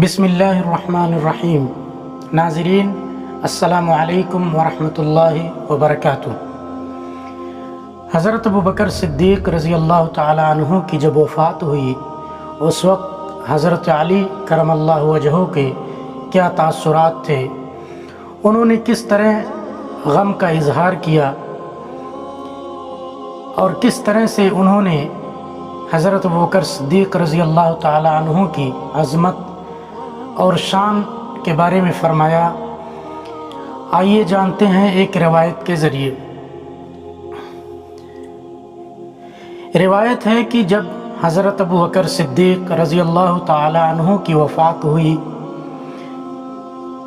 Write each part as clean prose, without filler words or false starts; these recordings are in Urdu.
بسم اللہ الرحمن الرحیم۔ ناظرین السلام علیکم ورحمۃ اللہ وبرکاتہ۔ حضرت ابوبکر صدیق رضی اللہ تعالی عنہ کی جب وفات ہوئی، اس وقت حضرت علی کرم اللہ وجہہ کے کیا تاثرات تھے، انہوں نے کس طرح غم کا اظہار کیا اور کس طرح سے انہوں نے حضرت ابوبکر صدیق رضی اللہ تعالی عنہ کی عظمت اور شان کے بارے میں فرمایا، آئیے جانتے ہیں ایک روایت کے ذریعے۔ روایت ہے کہ جب حضرت ابوبکر صدیق رضی اللہ تعالی عنہ کی وفات ہوئی،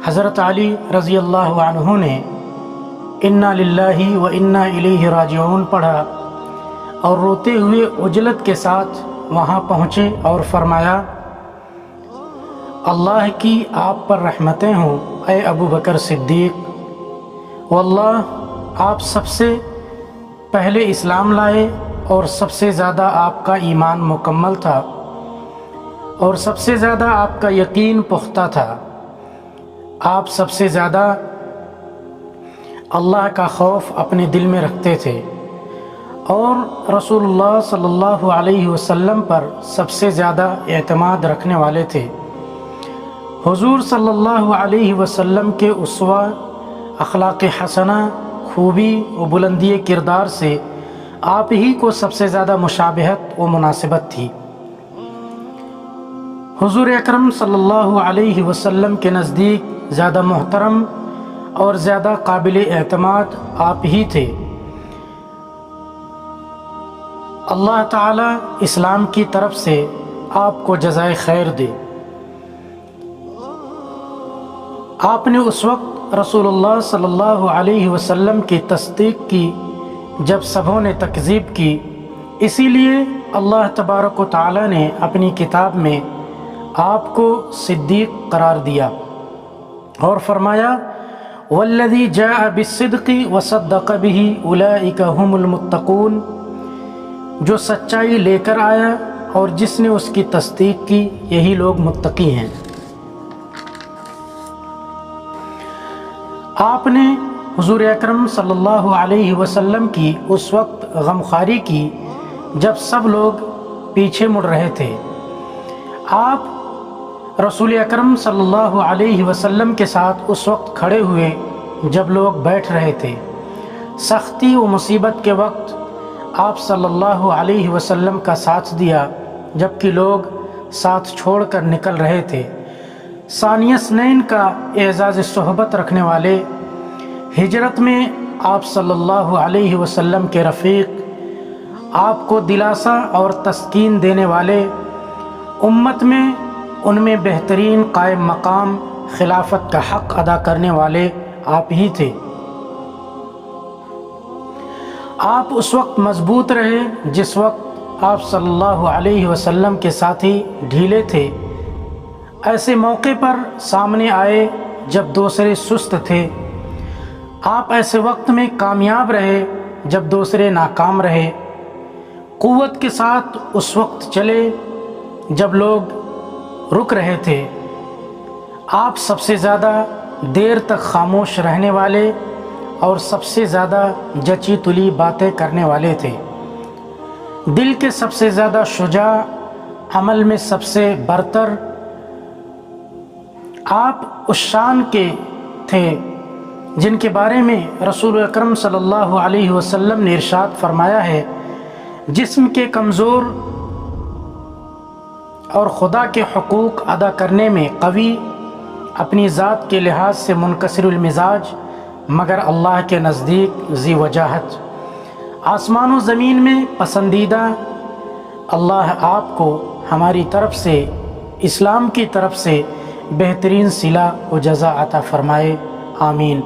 حضرت علی رضی اللہ عنہ نے انا للہ و انا الیہ راجعون پڑھا اور روتے ہوئے عجلت کے ساتھ وہاں پہنچے اور فرمایا، اللہ کی آپ پر رحمتیں ہوں اے ابوبکر صدیق، واللہ آپ سب سے پہلے اسلام لائے اور سب سے زیادہ آپ کا ایمان مکمل تھا اور سب سے زیادہ آپ کا یقین پختہ تھا، آپ سب سے زیادہ اللہ کا خوف اپنے دل میں رکھتے تھے اور رسول اللہ صلی اللہ علیہ وسلم پر سب سے زیادہ اعتماد رکھنے والے تھے۔ حضور صلی اللہ علیہ وسلم کے اسوہ، اخلاق حسنہ، خوبی و بلندی کردار سے آپ ہی کو سب سے زیادہ مشابہت و مناسبت تھی۔ حضور اکرم صلی اللہ علیہ وسلم کے نزدیک زیادہ محترم اور زیادہ قابل اعتماد آپ ہی تھے۔ اللہ تعالی اسلام کی طرف سے آپ کو جزائے خیر دے۔ آپ نے اس وقت رسول اللہ صلی اللہ علیہ وسلم کی تصدیق کی جب سبھوں نے تکذیب کی، اسی لیے اللہ تبارک و تعالی نے اپنی کتاب میں آپ کو صدیق قرار دیا اور فرمایا، والذی جاء بالصدق وصدق به اولئک هم المتقون، جو سچائی لے کر آیا اور جس نے اس کی تصدیق کی، یہی لوگ متقی ہیں۔ آپ نے حضور اکرم صلی اللہ علیہ وسلم کی اس وقت غمخواری کی جب سب لوگ پیچھے مڑ رہے تھے۔ آپ رسول اکرم صلی اللہ علیہ وسلم کے ساتھ اس وقت کھڑے ہوئے جب لوگ بیٹھ رہے تھے۔ سختی و مصیبت کے وقت آپ صلی اللہ علیہ وسلم کا ساتھ دیا جبکہ لوگ ساتھ چھوڑ کر نکل رہے تھے۔ ثانی اثنین کا اعزاز صحبت رکھنے والے، ہجرت میں آپ صلی اللہ علیہ وسلم کے رفیق، آپ کو دلاسا اور تسکین دینے والے، امت میں ان میں بہترین قائم مقام، خلافت کا حق ادا کرنے والے آپ ہی تھے۔ آپ اس وقت مضبوط رہے جس وقت آپ صلی اللہ علیہ وسلم کے ساتھی ڈھیلے تھے۔ ایسے موقع پر سامنے آئے جب دوسرے سست تھے۔ آپ ایسے وقت میں کامیاب رہے جب دوسرے ناکام رہے۔ قوت کے ساتھ اس وقت چلے جب لوگ رک رہے تھے۔ آپ سب سے زیادہ دیر تک خاموش رہنے والے اور سب سے زیادہ جچی تلی باتیں کرنے والے تھے۔ دل کے سب سے زیادہ شجاع، عمل میں سب سے برتر، آپ اس شان کے تھے جن کے بارے میں رسول اکرم صلی اللہ علیہ وسلم نے ارشاد فرمایا ہے، جسم کے کمزور اور خدا کے حقوق ادا کرنے میں قوی، اپنی ذات کے لحاظ سے منکسر المزاج، مگر اللہ کے نزدیک ذی وجاہت، آسمان و زمین میں پسندیدہ۔ اللہ آپ کو ہماری طرف سے، اسلام کی طرف سے بہترین صلہ و جزا عطا فرمائے، آمین۔